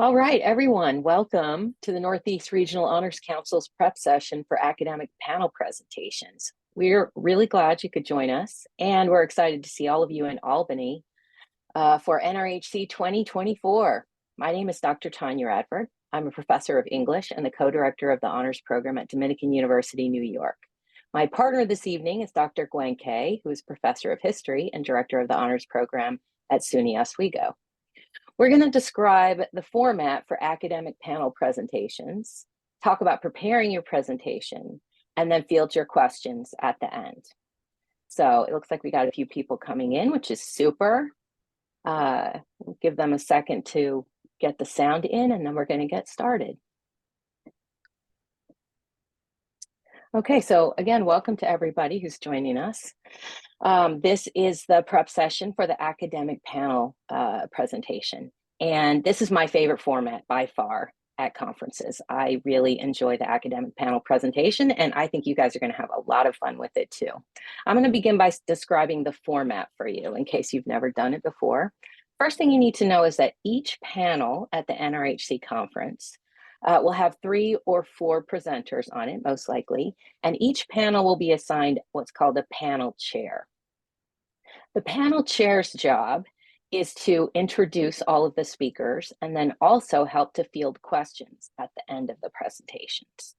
All right, everyone, welcome to the Northeast Regional Honors Council's prep session for academic panel presentations. We're really glad you could join us, and we're excited to see all of you in Albany for NRHC 2024. My name is Dr. Tanya Radford. I'm a professor of English and the co-director of the honors program at Dominican University, New York. My partner this evening is Dr. Gwen Kay, who is professor of history and director of the honors program at SUNY Oswego. We're going to describe the format for academic panel presentations, talk about preparing your presentation, and then field your questions at the end. So it looks like we got a few people coming in, which is super. We'll give them a second to get the sound in, and then we're going to get started. Okay, so again, welcome to everybody who's joining us. This is the prep session for the academic panel presentation. And this is my favorite format by far at conferences. I really enjoy the academic panel presentation, and I think you guys are going to have a lot of fun with it too. I'm going to begin by describing the format for you in case you've never done it before. First thing you need to know is that each panel at the NRHC conference will have 3 or 4 presenters on it, most likely, and each panel will be assigned what's called a panel chair. The panel chair's job is to introduce all of the speakers and then also help to field questions at the end of the presentations.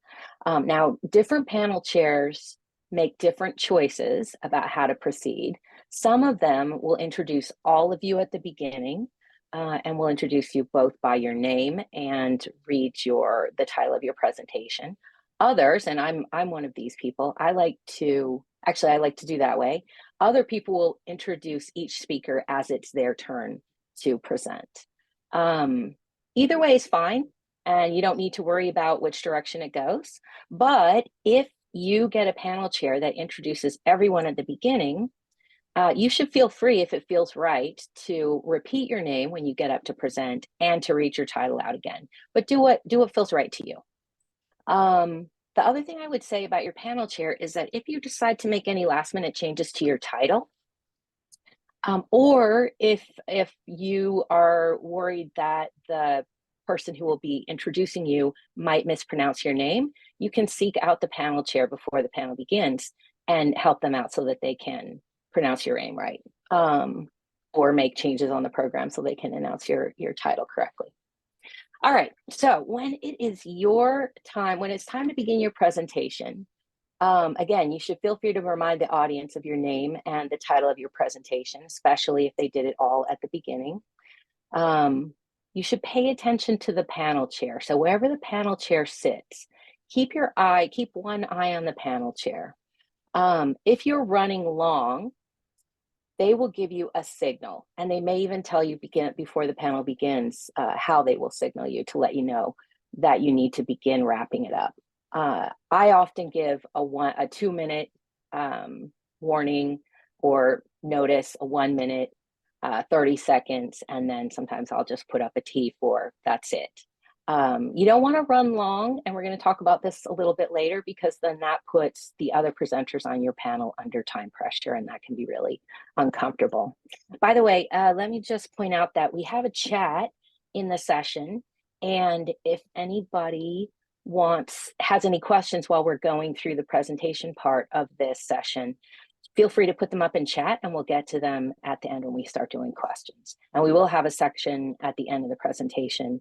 Now, different panel chairs make different choices about how to proceed. Some of them will introduce all of you at the beginning, and we'll introduce you both by your name and read the title of your presentation. Others, and I'm one of these people, I like to do that way. Other people will introduce each speaker as it's their turn to present. Either way is fine, and you don't need to worry about which direction it goes. But if you get a panel chair that introduces everyone at the beginning, you should feel free, if it feels right, to repeat your name when you get up to present and to read your title out again. But do what feels right to you. The other thing I would say about your panel chair is that if you decide to make any last-minute changes to your title, or if you are worried that the person who will be introducing you might mispronounce your name, you can seek out the panel chair before the panel begins and help them out so that they can pronounce your name right, or make changes on the program so they can announce your title correctly. All right, so when it is your time, when it's time to begin your presentation, again, you should feel free to remind the audience of your name and the title of your presentation, especially if they did it all at the beginning. You should pay attention to the panel chair. So wherever the panel chair sits, keep one eye on the panel chair. If you're running long, they will give you a signal, and they may even tell you before the panel begins how they will signal you to let you know that you need to begin wrapping it up. I often give a 2-minute warning or notice, a 1 minute, 30 seconds, and then sometimes I'll just put up a T for that's it. You don't want to run long, and we're going to talk about this a little bit later, because then that puts the other presenters on your panel under time pressure, and that can be really uncomfortable. By the way, let me just point out that we have a chat in the session, and if anybody has any questions while we're going through the presentation part of this session, feel free to put them up in chat, and we'll get to them at the end when we start doing questions. And we will have a section at the end of the presentation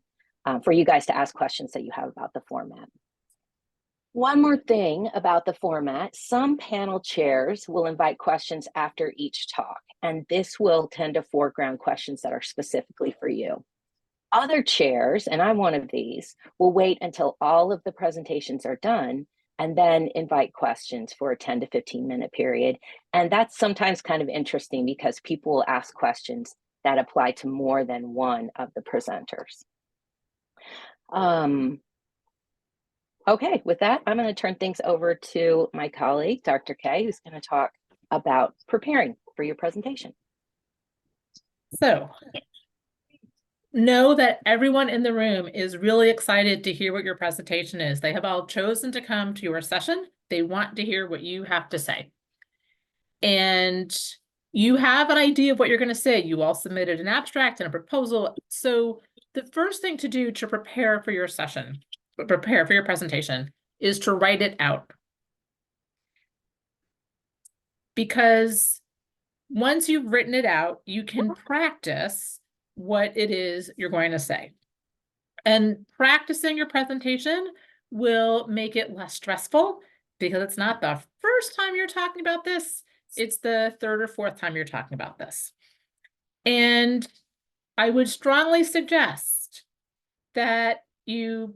for you guys to ask questions that you have about the format. One more thing about the format: some panel chairs will invite questions after each talk, and this will tend to foreground questions that are specifically for you. Other chairs, and I'm one of these, will wait until all of the presentations are done and then invite questions for a 10 to 15 minute period. And that's sometimes kind of interesting because people will ask questions that apply to more than one of the presenters. Okay, with that, I'm going to turn things over to my colleague, Dr. Kay, who's going to talk about preparing for your presentation. So, know that everyone in the room is really excited to hear what your presentation is. They have all chosen to come to your session. They want to hear what you have to say. And you have an idea of what you're going to say. You all submitted an abstract and a proposal. So The first thing to do to prepare for your session, prepare for your presentation, is to write it out. Because once you've written it out, you can practice what it is you're going to say. And practicing your presentation will make it less stressful because it's not the first time you're talking about this, it's the third or fourth time you're talking about this. And I would strongly suggest that you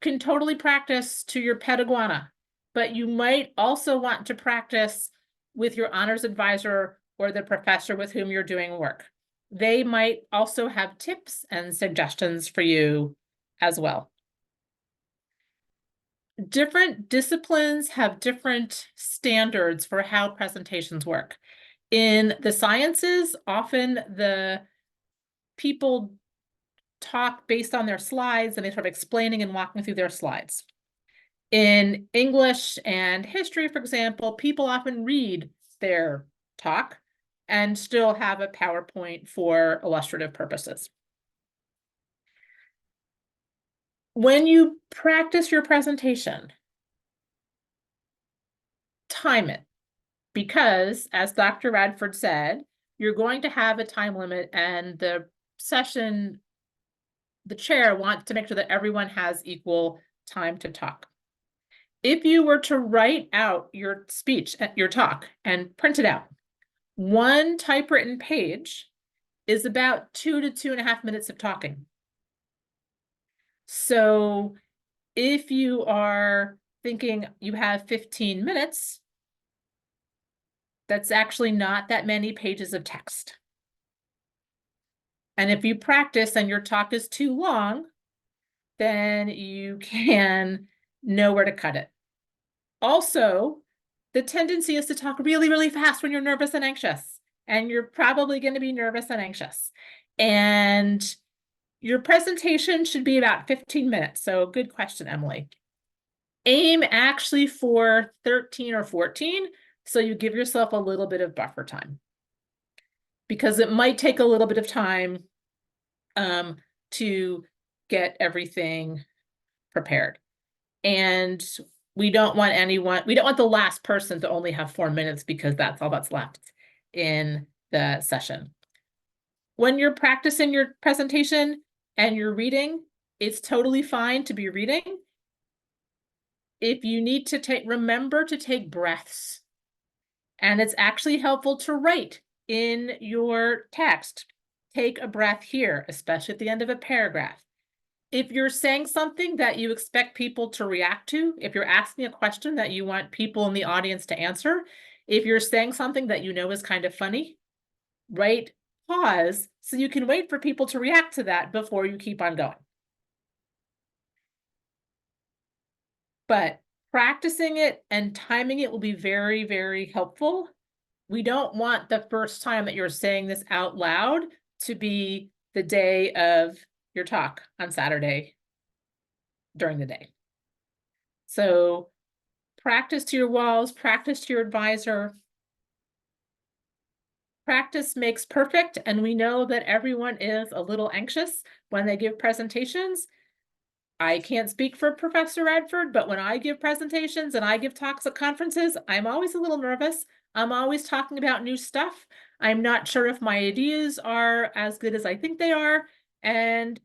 can totally practice to your pet iguana, but you might also want to practice with your honors advisor or the professor with whom you're doing work. They might also have tips and suggestions for you as well. Different disciplines have different standards for how presentations work. In the sciences, often the people talk based on their slides and they start explaining and walking through their slides. In English and history, for example, people often read their talk and still have a PowerPoint for illustrative purposes. When you practice your presentation, time it, because as Dr. Radford said, you're going to have a time limit and the session, the chair wants to make sure that everyone has equal time to talk. If you were to write out your speech, your talk, and print it out, one typewritten page is about 2 to 2.5 minutes of talking. So if you are thinking you have 15 minutes, that's actually not that many pages of text. And if you practice and your talk is too long, then you can know where to cut it. Also, the tendency is to talk really, really fast when you're nervous and anxious, and you're probably going to be nervous and anxious. And your presentation should be about 15 minutes. So good question, Emily. Aim actually for 13 or 14, so you give yourself a little bit of buffer time. Because it might take a little bit of time to get everything prepared. And we don't want the last person to only have 4 minutes because that's all that's left in the session. When you're practicing your presentation and you're reading, it's totally fine to be reading. If you need to remember to take breaths. And it's actually helpful to write in your text. Take a breath here, especially at the end of a paragraph. If you're saying something that you expect people to react to, if you're asking a question that you want people in the audience to answer, if you're saying something that you know is kind of funny, write pause so you can wait for people to react to that before you keep on going. But practicing it and timing it will be very, very helpful. We don't want the first time that you're saying this out loud to be the day of your talk on Saturday during the day. So practice to your walls, practice to your advisor. Practice makes perfect, and we know that everyone is a little anxious when they give presentations. I can't speak for Professor Radford, but when I give presentations and I give talks at conferences, I'm always a little nervous. I'm always talking about new stuff. I'm not sure if my ideas are as good as I think they are. And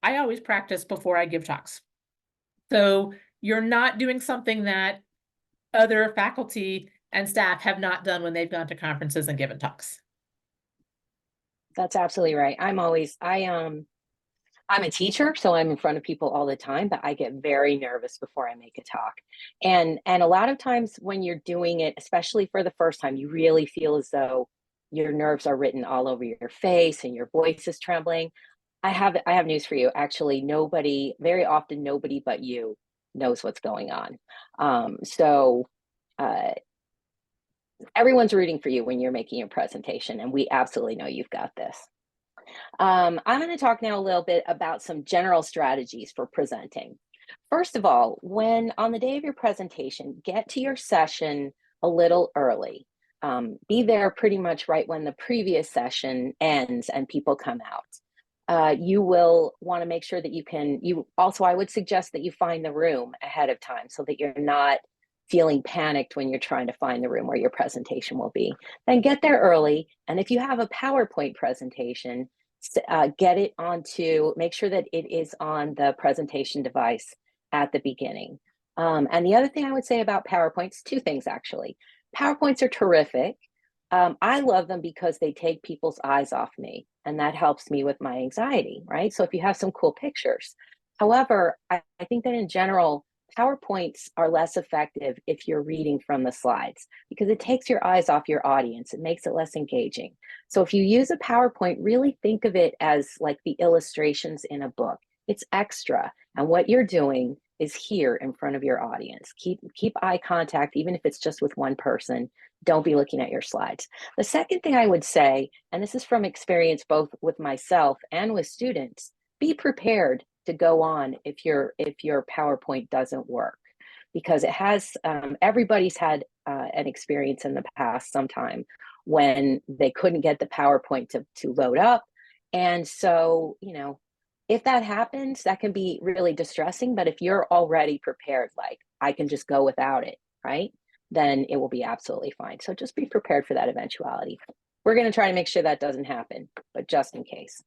I always practice before I give talks. So you're not doing something that other faculty and staff have not done when they've gone to conferences and given talks. That's absolutely right. I'm a teacher, so I'm in front of people all the time, but I get very nervous before I make a talk. And a lot of times when you're doing it, especially for the first time, you really feel as though your nerves are written all over your face and your voice is trembling. I have news for you. Actually, very often nobody but you knows what's going on. So uh, everyone's rooting for you when you're making your presentation, and we absolutely know you've got this. I'm going to talk now a little bit about some general strategies for presenting. First of all, when on the day of your presentation, get to your session a little early. Be there pretty much right when the previous session ends and people come out. You will want to make sure that I would suggest that you find the room ahead of time so that you're not feeling panicked when you're trying to find the room where your presentation will be. Then get there early. And if you have a PowerPoint presentation, make sure that it is on the presentation device at the beginning. And the other thing I would say about PowerPoints, two things actually. PowerPoints are terrific. I love them because they take people's eyes off me, and that helps me with my anxiety, right? So if you have some cool pictures. However, I think that in general, PowerPoints are less effective if you're reading from the slides because it takes your eyes off your audience. It makes it less engaging. So if you use a PowerPoint, really think of it as like the illustrations in a book. It's extra. And what you're doing is here in front of your audience. Keep eye contact, even if it's just with one person. Don't be looking at your slides. The second thing I would say, and this is from experience both with myself and with students, be prepared to go on if your PowerPoint doesn't work, because it has everybody's had an experience in the past sometime when they couldn't get the PowerPoint to load up. And so, if that happens, that can be really distressing. But if you're already prepared, like I can just go without it, right? Then it will be absolutely fine. So just be prepared for that eventuality. We're going to try to make sure that doesn't happen, but just in case.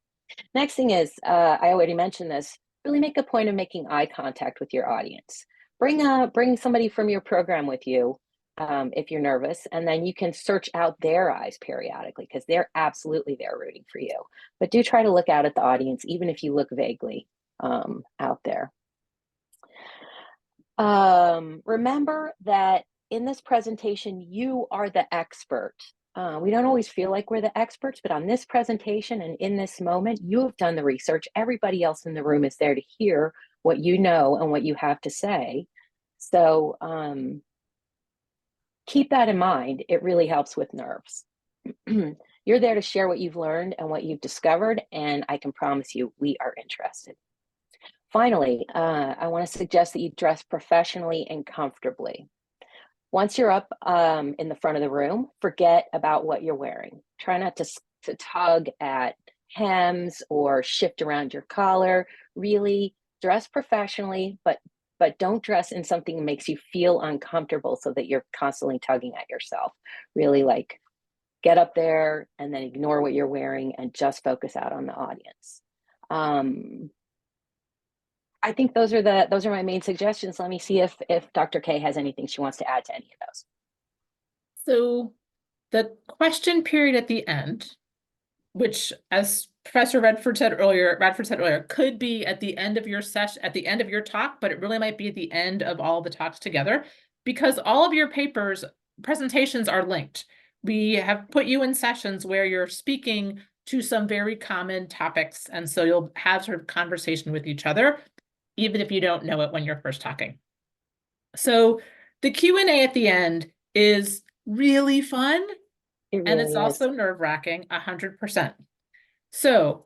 Next thing is, I already mentioned this, really make a point of making eye contact with your audience. Bring somebody from your program with you if you're nervous, and then you can search out their eyes periodically because they're absolutely there rooting for you. But do try to look out at the audience, even if you look vaguely out there. Remember that in this presentation, you are the expert. We don't always feel like we're the experts, but on this presentation and in this moment, you have done the research. Everybody else in the room is there to hear what you know and what you have to say. So keep that in mind. It really helps with nerves. You're there to share what you've learned and what you've discovered, and I can promise you we are interested. Finally, I want to suggest that you dress professionally and comfortably. Once you're up in the front of the room, forget about what you're wearing. Try not to tug at hems or shift around your collar. Really dress professionally, but don't dress in something that makes you feel uncomfortable so that you're constantly tugging at yourself. Really like get up there and then ignore what you're wearing and just focus out on the audience. I think those are my main suggestions. Let me see if Dr. K has anything she wants to add to any of those. So the question period at the end, which as Professor Radford said earlier, could be at the end of your session, at the end of your talk, but it really might be at the end of all the talks together, because all of your presentations are linked. We have put you in sessions where you're speaking to some very common topics, and so you'll have sort of conversation with each other, even if you don't know it when you're first talking. So the Q&A at the end is really fun, and it's also nerve-wracking, 100%. So,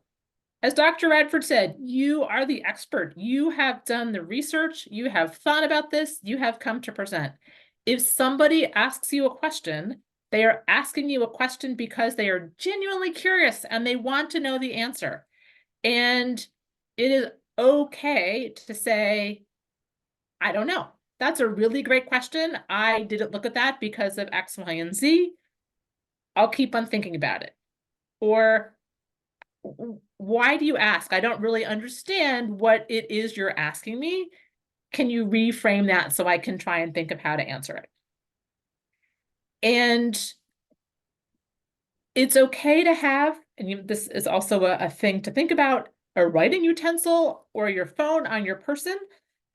as Dr. Radford said, you are the expert. You have done the research, you have thought about this, you have come to present. If somebody asks you a question, they are asking you a question because they are genuinely curious and they want to know the answer. And it is okay to say, I don't know. That's a really great question. I didn't look at that because of X, Y, and Z. I'll keep on thinking about it. Or, why do you ask? I don't really understand what it is you're asking me. Can you reframe that so I can try and think of how to answer it? And it's okay to have, and this is also a thing to think about, a writing utensil or your phone on your person,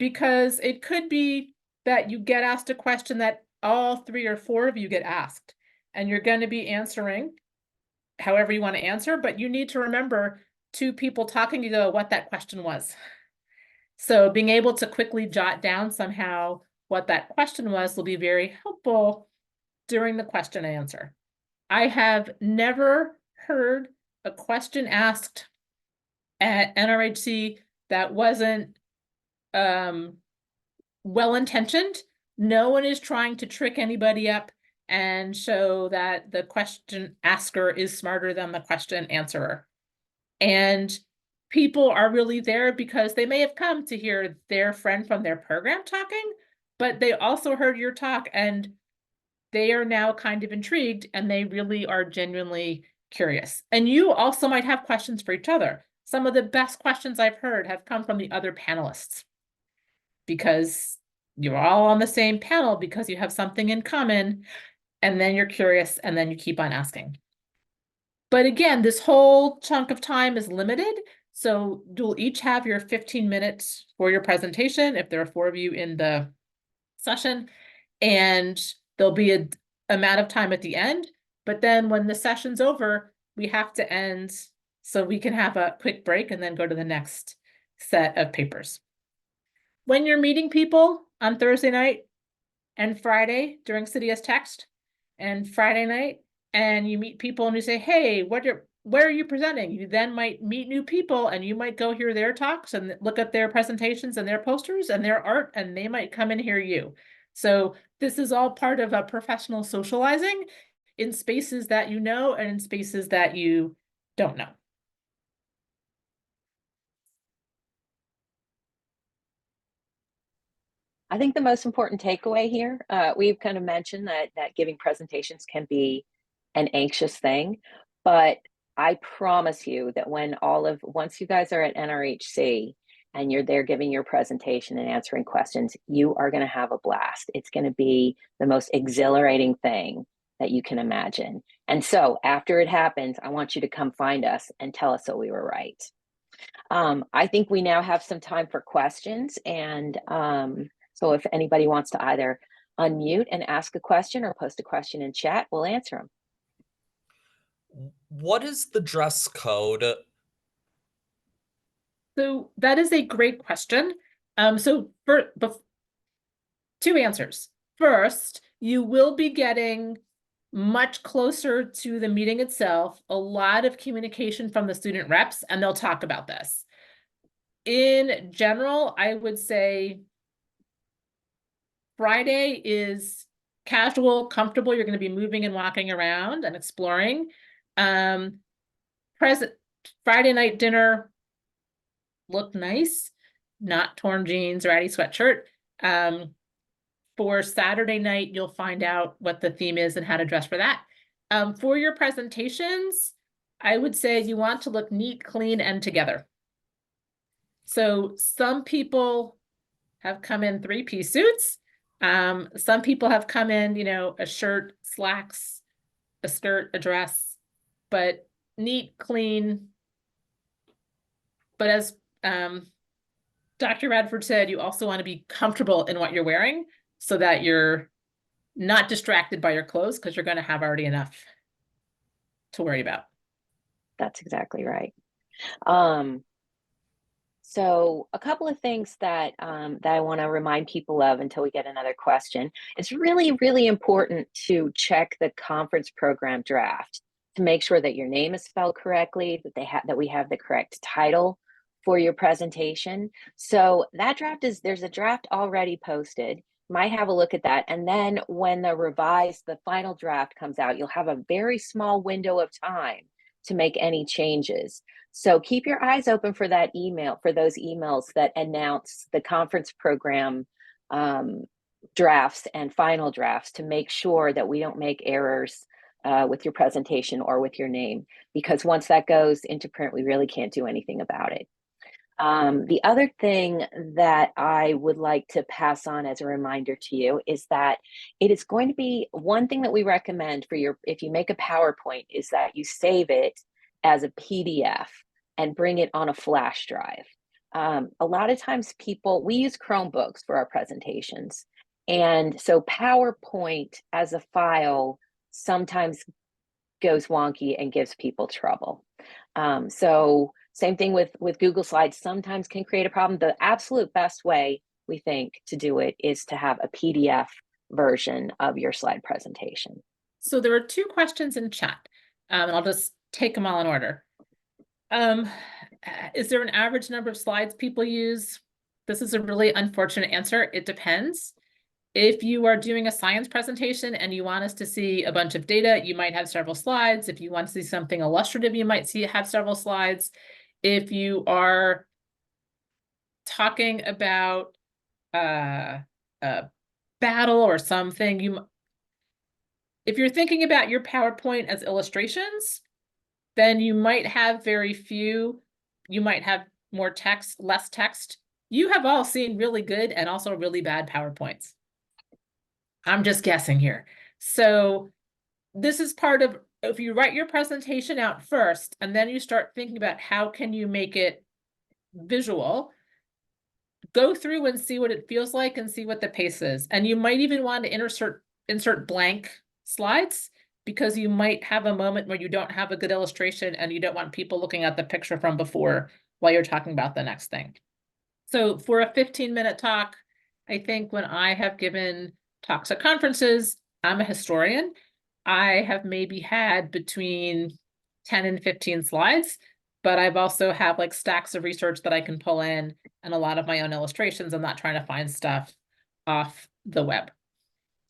because it could be that you get asked a question that all 3 or 4 of you get asked, and you're going to be answering however you want to answer, but you need to remember 2 people talking to go what that question was. So being able to quickly jot down somehow what that question was will be very helpful during the question and answer. I have never heard a question asked at NRHC that wasn't well-intentioned. No one is trying to trick anybody up and show that the question asker is smarter than the question answerer. And people are really there because they may have come to hear their friend from their program talking, but they also heard your talk and they are now kind of intrigued and they really are genuinely curious. And you also might have questions for each other. Some of the best questions I've heard have come from the other panelists because you're all on the same panel because you have something in common, and then you're curious and then you keep on asking. But again, this whole chunk of time is limited. So you'll each have your 15 minutes for your presentation if there are 4 of you in the session, and there'll be an amount of time at the end. But then when the session's over, we have to end so we can have a quick break and then go to the next set of papers. When you're meeting people on Thursday night and Friday during City as Text and Friday night, and you meet people and you say, hey, where are you presenting? You then might meet new people and you might go hear their talks and look at their presentations and their posters and their art, and they might come and hear you. So this is all part of a professional socializing in spaces that you know and in spaces that you don't know. I think the most important takeaway here, we've kind of mentioned that giving presentations can be an anxious thing, but I promise you that once you guys are at NRHC and you're there giving your presentation and answering questions, you are going to have a blast. It's going to be the most exhilarating thing that you can imagine. And so after it happens, I want you to come find us and tell us that we were right. I think we now have some time for questions, and so if anybody wants to either unmute and ask a question or post a question in chat, we'll answer them. What is the dress code? So that is a great question. So for 2 answers. First, you will be getting much closer to the meeting itself, a lot of communication from the student reps, and they'll talk about this. In general, I would say Friday is casual, comfortable. You're going to be moving and walking around and exploring. Friday night dinner looked nice, not torn jeans, ratty sweatshirt. For Saturday night, you'll find out what the theme is and how to dress for that. For your presentations, I would say you want to look neat, clean, and together. So some people have come in 3-piece suits. Some people have come in, a shirt, slacks, a skirt, a dress, but neat, clean. But as Dr. Radford said, you also want to be comfortable in what you're wearing so that you're not distracted by your clothes because you're going to have already enough to worry about. That's exactly right. So a couple of things that I want to remind people of until we get another question. It's really, really important to check the conference program draft to make sure that your name is spelled correctly, that we have the correct title for your presentation. So that draft there's a draft already posted. Might have a look at that. And then when the final draft comes out, you'll have a very small window of time to make any changes. So keep your eyes open for those emails that announce the conference program drafts and final drafts to make sure that we don't make errors with your presentation or with your name, because once that goes into print, we really can't do anything about it. The other thing that I would like to pass on as a reminder to you is that it is going to be one thing that we recommend if you make a PowerPoint, is that you save it as a PDF and bring it on a flash drive. A lot of times we use Chromebooks for our presentations. And so PowerPoint as a file sometimes goes wonky and gives people trouble. So same thing with Google Slides, sometimes can create a problem. The absolute best way, we think, to do it is to have a PDF version of your slide presentation. So there are 2 questions in chat, and I'll just take them all in order. Is there an average number of slides people use? This is a really unfortunate answer. It depends. If you are doing a science presentation and you want us to see a bunch of data, you might have several slides. If you want to see something illustrative, you might have several slides. If you are talking about a battle or something, if you're thinking about your PowerPoint as illustrations, then you might have very few, you might have more text, less text. You have all seen really good and also really bad PowerPoints. I'm just guessing here. So this is part of, if you write your presentation out first, and then you start thinking about how can you make it visual, go through and see what it feels like and see what the pace is. And you might even want to insert blank slides, because you might have a moment where you don't have a good illustration and you don't want people looking at the picture from before while you're talking about the next thing. So for a 15-minute talk, I think when I have given talks at conferences, I'm a historian. I have maybe had between 10 and 15 slides, but I've also have like stacks of research that I can pull in and a lot of my own illustrations. I'm not trying to find stuff off the web.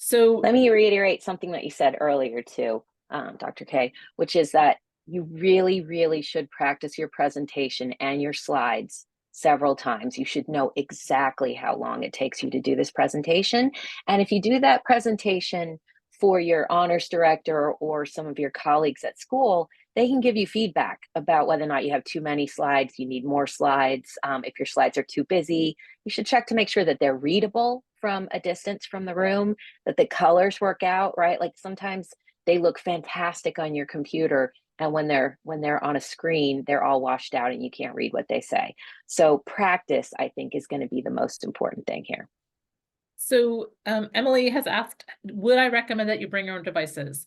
So Let me reiterate something that you said earlier too, Dr. K, which is that you really, really should practice your presentation and your slides several times. You should know exactly how long it takes you to do this presentation. And if you do that presentation for your honors director or some of your colleagues at school, they can give you feedback about whether or not you have too many slides, you need more slides. If your slides are too busy, you should check to make sure that they're readable from a distance from the room, that the colors work out, right? Like sometimes they look fantastic on your computer, and when they're on a screen, they're all washed out and you can't read what they say. So practice, I think, is going to be the most important thing here. So Emily has asked, would I recommend that you bring your own devices?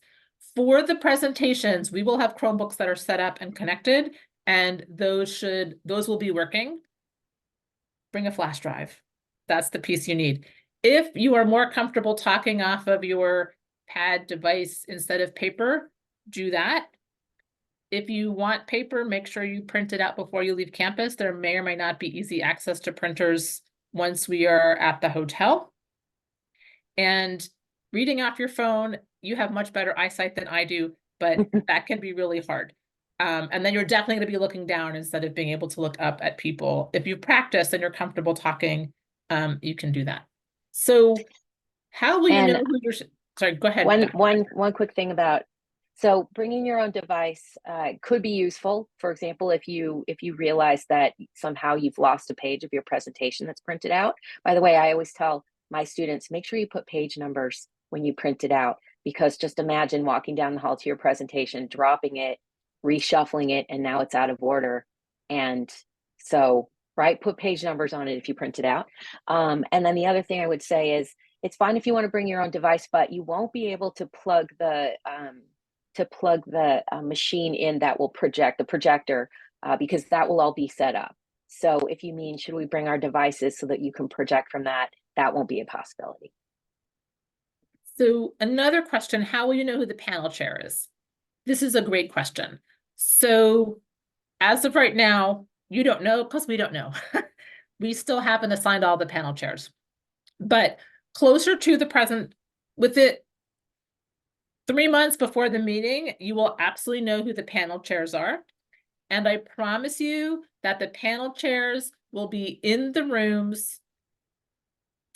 For the presentations, we will have Chromebooks that are set up and connected, and those will be working. Bring a flash drive. That's the piece you need. If you are more comfortable talking off of your pad device instead of paper, do that. If you want paper, make sure you print it out before you leave campus. There may or may not be easy access to printers once we are at the hotel. And reading off your phone, you have much better eyesight than I do, but that can be really hard. And then you're definitely going to be looking down instead of being able to look up at people. If you practice and you're comfortable talking, you can do that. So how will you know who you're, sorry, go ahead. One quick thing about, so bringing your own device could be useful. For example, if you realize that somehow you've lost a page of your presentation that's printed out. By the way, I always tell my students, make sure you put page numbers when you print it out, because just imagine walking down the hall to your presentation, dropping it, reshuffling it, and now it's out of order. And so, right, put page numbers on it if you print it out. And then the other thing I would say is, it's fine if you want to bring your own device, but you won't be able to plug the machine in that will project the projector, because that will all be set up. So if you mean, should we bring our devices so that you can project from that, that won't be a possibility. So another question, how will you know who the panel chair is? This is a great question. So as of right now, you don't know because we don't know. We still haven't assigned all the panel chairs. But closer to the present, with it 3 months before the meeting, you will absolutely know who the panel chairs are. And I promise you that the panel chairs will be in the rooms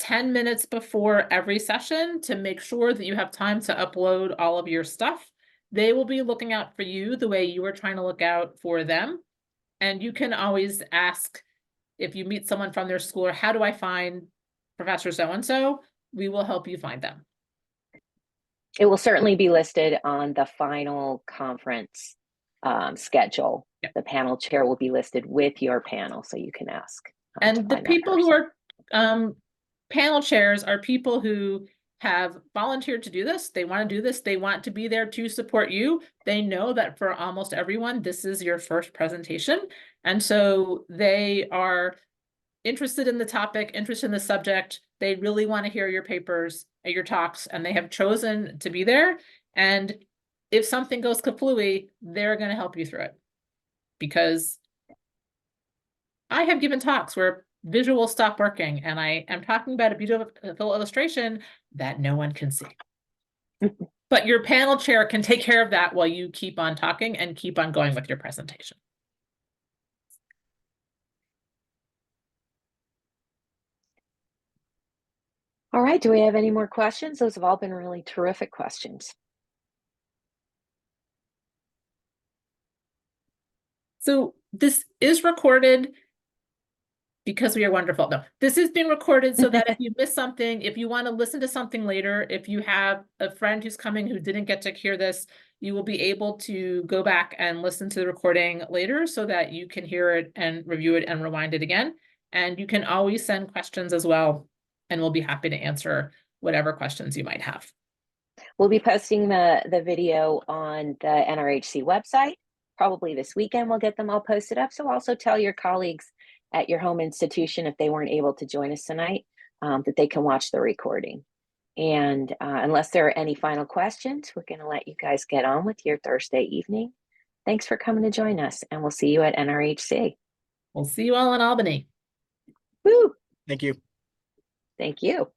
10 minutes before every session to make sure that you have time to upload all of your stuff. They will be looking out for you the way you are trying to look out for them. And you can always ask, if you meet someone from their school, how do I find Professor so-and-so? We will help you find them. It will certainly be listed on the final conference schedule. Yep. The panel chair will be listed with your panel, so you can ask. And the people who are panel chairs are people who have volunteered to do this. They want to do this. They want to be there to support you. They know that for almost everyone, this is your first presentation. And so they are interested in the topic, interested in the subject. They really want to hear your papers, your talks, and they have chosen to be there. And if something goes kapluey, they're going to help you through it. Because I have given talks where visuals stop working, and I am talking about a beautiful illustration that no one can see. But your panel chair can take care of that while you keep on talking and keep on going with your presentation. All right, do we have any more questions? Those have all been really terrific questions. So this is recorded because we are wonderful. No, this is being recorded so that if you miss something, if you want to listen to something later, if you have a friend who's coming who didn't get to hear this, you will be able to go back and listen to the recording later so that you can hear it and review it and rewind it again. And you can always send questions as well, and we'll be happy to answer whatever questions you might have. We'll be posting the video on the NRHC website. Probably this weekend we'll get them all posted up. So also tell your colleagues at your home institution, if they weren't able to join us tonight, that they can watch the recording. And unless there are any final questions, we're going to let you guys get on with your Thursday evening. Thanks for coming to join us, and we'll see you at NRHC. We'll see you all in Albany. Woo! Thank you. Thank you.